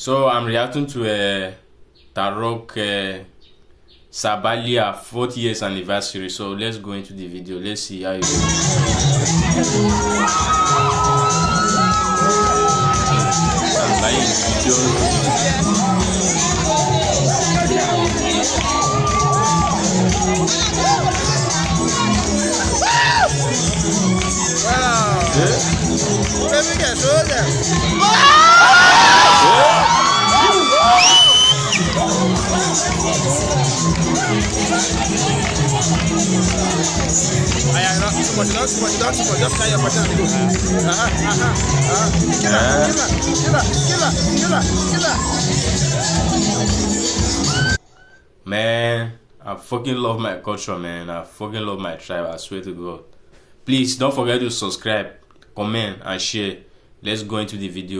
So I'm reacting to Tarok Sabalia 40 years anniversary. So let's go into the video. Let's see how it goes. Man, I fucking love my culture, man. I fucking love my tribe. I swear to God. Please don't forget to subscribe, comment, and share. Let's go into the video.